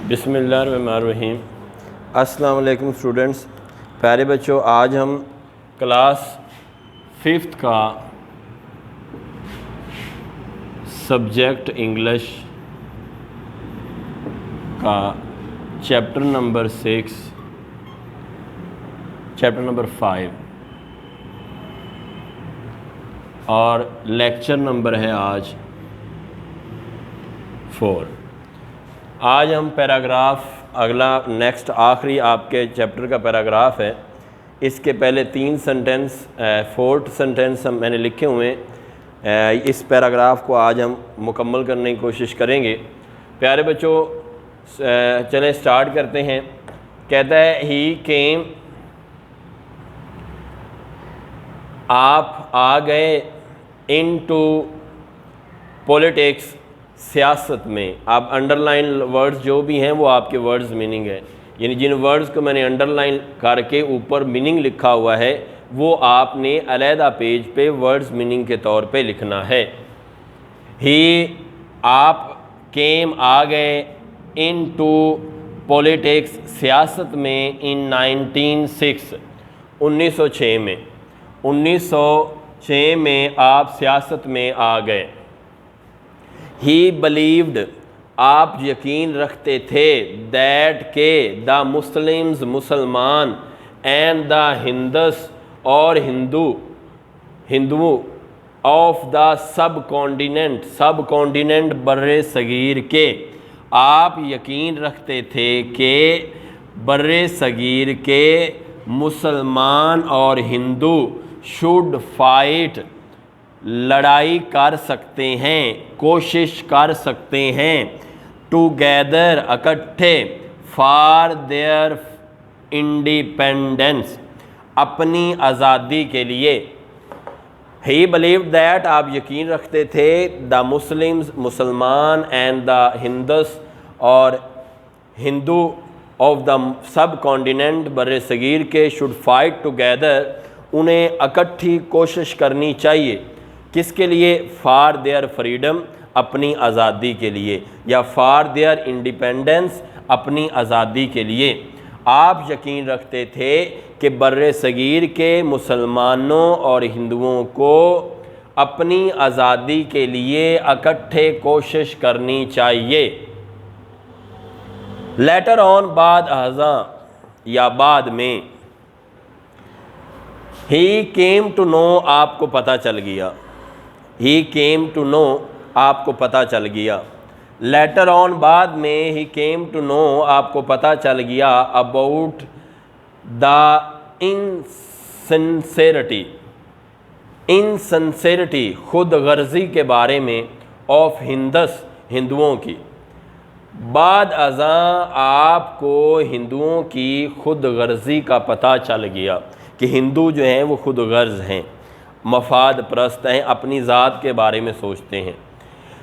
बिस्मिल्लाहिर्रहमानिर्रहीम। अस्सलाम वालेकुम स्टूडेंट्स, प्यारे बच्चों, आज हम क्लास 5th का सब्जेक्ट इंग्लिश का चैप्टर नंबर 6, चैप्टर नंबर 5 और लेक्चर नंबर है आज 4। आज हम पैराग्राफ अगला नेक्स्ट आखिरी आपके चैप्टर का पैराग्राफ है। इसके पहले 3 सेंटेंस 4th सेंटेंस मैंने लिखे हुए हैं। इस पैराग्राफ को आज हम मुकम्मल करने की कोशिश करेंगे। प्यारे बच्चों, चलें स्टार्ट करते हैं। कहता है ही केम, आप आ गए, इनटू पॉलिटिक्स, सियासत में। आप अंडरलाइन वर्ड्स जो भी हैं वो आपके वर्ड्स मीनिंग है, यानी जिन वर्ड्स को मैंने अंडरलाइन करके ऊपर मीनिंग लिखा हुआ है वो आपने अलहदा पेज पे वर्ड्स मीनिंग के तौर पे लिखना है। ही, आप, केम, आ गए, इनटू पॉलिटिक्स, सियासत में, इन 1906, 1906 में, 1906 में आप सियासत में आ गए। ही बिलीव्ड, आप यकीन रखते थे, दैट के, द मुस्लिम्स, मुसलमान, एंड द हिंदस, और हिंदुओं, ऑफ द सब कॉन्टिनेंट, सब कॉन्टिनेंट बर्रे सगीर के, आप यकीन रखते थे कि बर्रे सगीर के मुसलमान और हिंदू शुड फाइट, लड़ाई कर सकते हैं, कोशिश कर सकते हैं, टुगेदर, इकट्ठे, फॉर देयर इंडिपेंडेंस, अपनी आज़ादी के लिए। ही बिलीव दैट, आप यकीन रखते थे, द मुस्लिम्स, मुसलमान, एंड द हिंदस, और हिंदू, ऑफ द सब कॉन्टिनेंट, बर्रे सगीर के, शुड फाइट टुगेदर, उन्हें इकट्ठी कोशिश करनी चाहिए। किसके लिए? फॉर देयर फ्रीडम, अपनी आज़ादी के लिए, या फॉर देयर इंडिपेंडेंस, अपनी आज़ादी के लिए। आप यकीन रखते थे कि बर्रे सगीर के मुसलमानों और हिंदुओं को अपनी आज़ादी के लिए इकट्ठे कोशिश करनी चाहिए। लेटर ऑन, बाद अज़ां, या बाद में। ही केम टू नो, आपको पता चल गया। ही केम टू नो, आपको पता चल गया। लेटर ऑन, बाद में, ही केम टू नो, आपको पता चल गया, अबाउट द इनसिंसेरिटी, इनसिंसेरिटी, खुद गर्जी के बारे में, ऑफ हिंदस, हिंदुओं की। बाद अज़ां, आपको हिंदुओं की खुद गर्जी का पता चल गया कि हिंदू जो हैं वो खुद गर्ज हैं, मफाद परस्त हैं, अपनी ज़ात के बारे में सोचते हैं।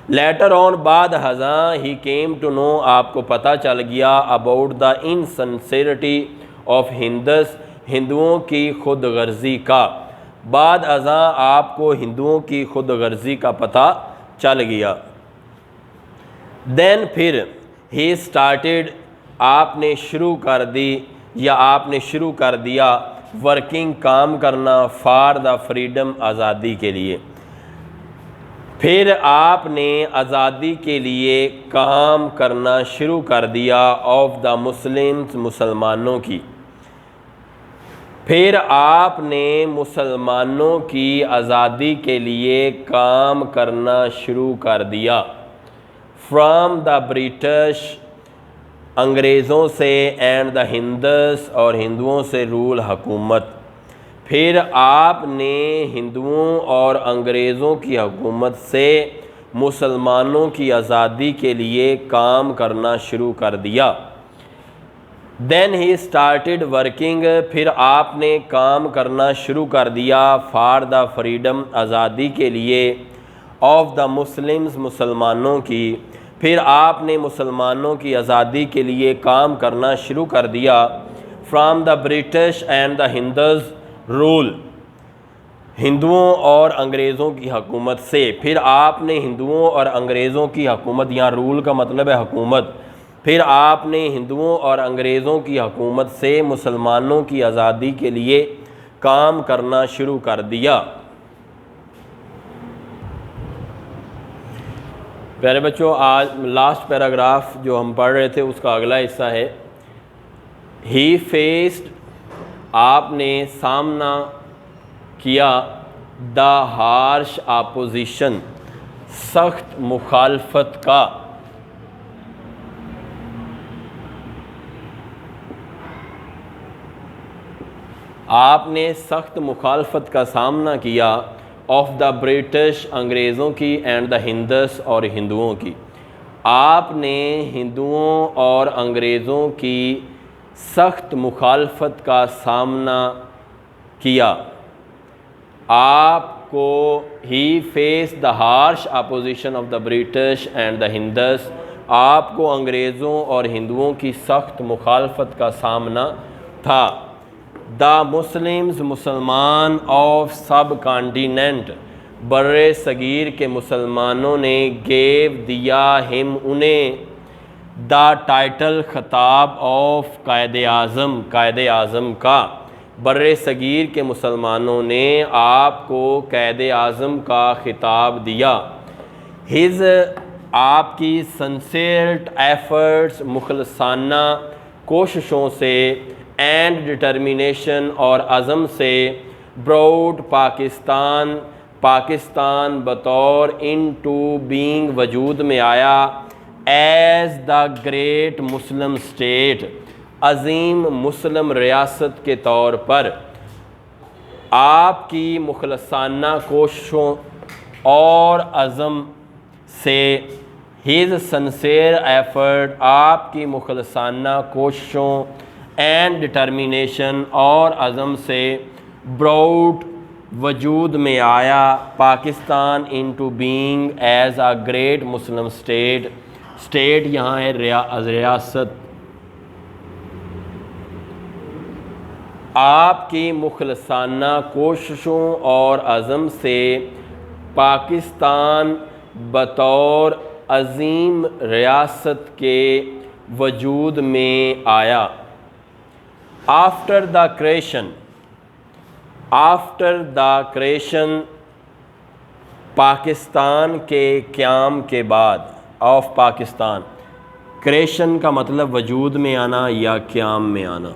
लेटर ऑन, बाद हज़ां, ही केम टू नो, आपको पता चल गया, अबाउट द इनसिंसेरिटी ऑफ हिंदस, हिंदुओं की खुद गर्जी का। बाद अज़ां, आपको हिंदुओं की खुद गर्जी का पता चल गया। देन, फिर, ही स्टार्टेड, आपने शुरू कर दी, या आपने शुरू कर दिया, वर्किंग, काम करना, फॉर द फ्रीडम, आज़ादी के लिए। फिर आपने आज़ादी के लिए काम करना शुरू कर दिया, ऑफ द मुस्लिम्स, मुसलमानों की। फिर आपने मुसलमानों की आज़ादी के लिए काम करना शुरू कर दिया, फ्रॉम द ब्रिटिश, अंग्रेज़ों से, एंड द हिंदस, और हिंदुओं से रूल, हुकूमत। फिर आपने हिंदुओं और अंग्रेज़ों की हुकूमत से मुसलमानों की आज़ादी के लिए काम करना शुरू कर दिया। देन ही स्टार्टेड वर्किंग, फिर आपने काम करना शुरू कर दिया, फॉर द फ्रीडम, आज़ादी के लिए, ऑफ द मुस्लिम्स, मुसलमानों की। फिर आपने मुसलमानों की आज़ादी के लिए काम करना शुरू कर दिया, from the British and the Hindus rule, हिंदुओं और अंग्रेज़ों की हुकूमत से। फिर आपने हिंदुओं और अंग्रेज़ों की हुकूमत, यहाँ रूल का मतलब है हुकूमत, फिर आपने हिंदुओं और अंग्रेज़ों की हुकूमत से मुसलमानों की आज़ादी के लिए काम करना शुरू कर दिया। प्यारे बच्चों, आज लास्ट पैराग्राफ जो हम पढ़ रहे थे उसका अगला हिस्सा है ही फेस्ड, आपने सामना किया, द हार्श अपोजिशन, सख्त मुखालफत का, आपने सख्त मुखालफत का सामना किया ऑफ द ब्रिटिश, अंग्रेज़ों की, एंड द हिंदस, और हिंदुओं की। आपने हिंदुओं और अंग्रेज़ों की सख्त मुखालफत का सामना किया। आपको ही face the harsh opposition of the British and the Hindus, आपको अंग्रेज़ों और हिंदुओं की सख्त मुखालफत का सामना था। द मुस्लिम्स, मुसलमान, ऑफ सब कॉन्टिनेंट, बर्रे सगीर के मुसलमानों ने, गेव दिया, हिम उन्हें, द टाइटल खिताब ऑफ कायदे आज़म, कायदे आज़म का, बर्रे सगीर के मुसलमानों ने आपको कायदे आज़म का खिताब दिया। हिज, आपकी, सिंसियर एफर्ट्स, मुखलसाना कोशिशों से, एंड डिटर्मिनेशन, और अज़म से, ब्रॉड पाकिस्तान, पाकिस्तान बतौर इनटू बीइंग, वजूद में आया, as the great Muslim state, अज़ीम मुस्लिम रियासत के तौर पर। आपकी मुखलसाना कोशिशों और अज़म से, हिज सिंसियर एफर्ट, आपकी मुखलसाना कोशिशों, एंड डिटर्मिनेशन, और अज़म से, ब्रॉड, वजूद में आया, Pakistan into being as a great Muslim state, state यहाँ है रियासत। आपकी मुखलसाना कोशिशों और अज़म से पाकिस्तान बतौर अज़ीम रियासत के वजूद में आया। After the creation, after the creation, Pakistan के क़याम के बाद, ऑफ पाकिस्तान, क्रिएशन का मतलब वजूद में आना या क़याम में आना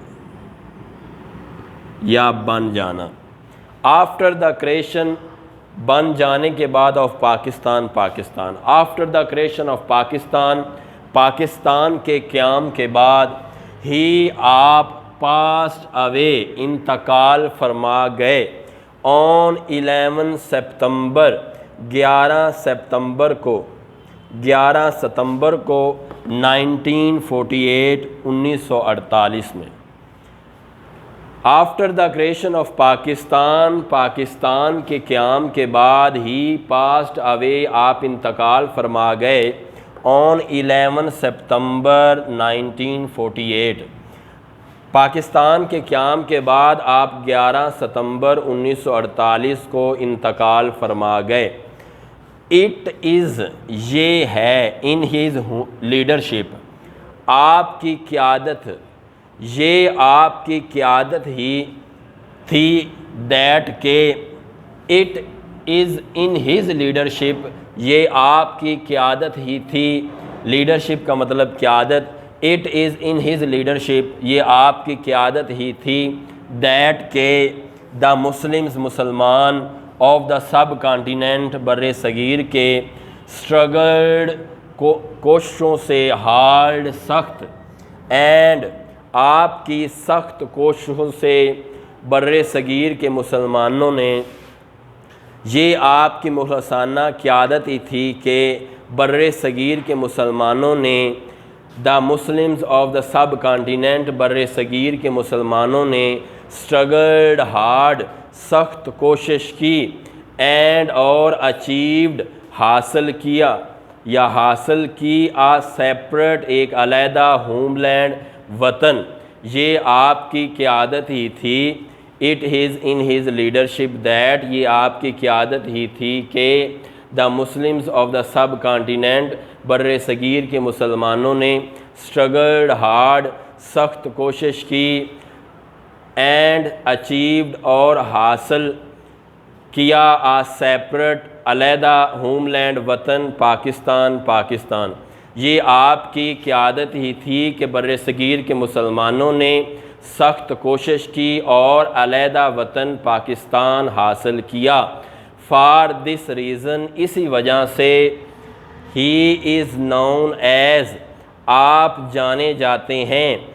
या बन जाना। आफ्टर द क्रिएशन, बन जाने के बाद, of Pakistan, Pakistan, after the creation of Pakistan, Pakistan के क़याम के बाद, ही, आप, पास्ट अवे, इंतकाल फरमा गए, ऑन 11 सितंबर, 11 सितंबर को, 11 सितंबर को 1948, 1948 में। After the creation of Pakistan, Pakistan के क़याम के बाद, ही, पास्ट अवे, आप इंतकाल फरमा गए, ऑन 11 सितंबर 1948, पाकिस्तान के क़याम के बाद आप 11 सितंबर 1948 को इंतकाल फरमा गए। इट इज़, ये है, इन हिज लीडरशिप, आपकी क़यादत, ये आपकी क़यादत ही थी, दैट के, it is in his leadership, ये आपकी क़यादत ही थी, लीडरशिप का मतलब क़यादत, it is in his leadership, ये आपकी क़यादत ही थी, दैट के, द मुस्लिम्स, मुसलमान, ऑफ द सब कॉन्टिनेंट, बर्रे सगीर के, स्ट्रगल्ड, कोशिशों से, हार्ड, सख्त, एंड, आपकी सख्त कोशिशों से, बर्रे सगीर के मुसलमानों ने, ये आपकी मुखलसाना क़यादत ही थी कि बर्रे सगीर के मुसलमानों ने, the Muslims of the subcontinent, बर्रे सगीर के मुसलमानों ने, स्ट्रगल्ड, हार्ड, सख्त कोशिश की, एंड, और, अचीव्ड, हासिल किया या हासिल की, आ सेपरेट, एक अलहदा, होमलैंड, वतन, ये आपकी क़यादत ही थी, it is in his leadership, that, ये आपकी क़यादत ही थी कि the Muslims of the subcontinent, बर्रे सगीर के मुसलमानों ने, स्ट्रगल्ड हार्ड, सख्त कोशिश की, एंड अचीव्ड और हासिल किया, आ सेपरेट अलहदा होमलैंड वतन पाकिस्तान पाकिस्तान। ये आपकी क़यादत ही थी कि बर्र सगीर के मुसलमानों ने सख्त कोशिश की और अलहदा वतन पाकिस्तान हासिल किया। फॉर दिस रीज़न, इसी वजह से, ही इज़ नोन एज, आप जाने जाते हैं,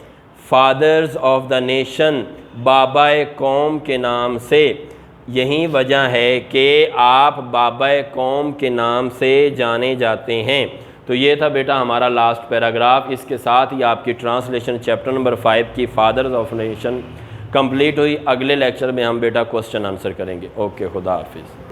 फादर्स ऑफ द नेशन, बाबाए कौम के नाम से। यही वजह है कि आप बाबाए कौम के नाम से जाने जाते हैं। तो ये था बेटा हमारा लास्ट पैराग्राफ। इसके साथ ही आपकी ट्रांसलेशन चैप्टर नंबर 5 की फादर्स ऑफ नेशन कंप्लीट हुई। अगले लेक्चर में हम बेटा क्वेश्चन आंसर करेंगे। ओके, खुदा हाफिज़।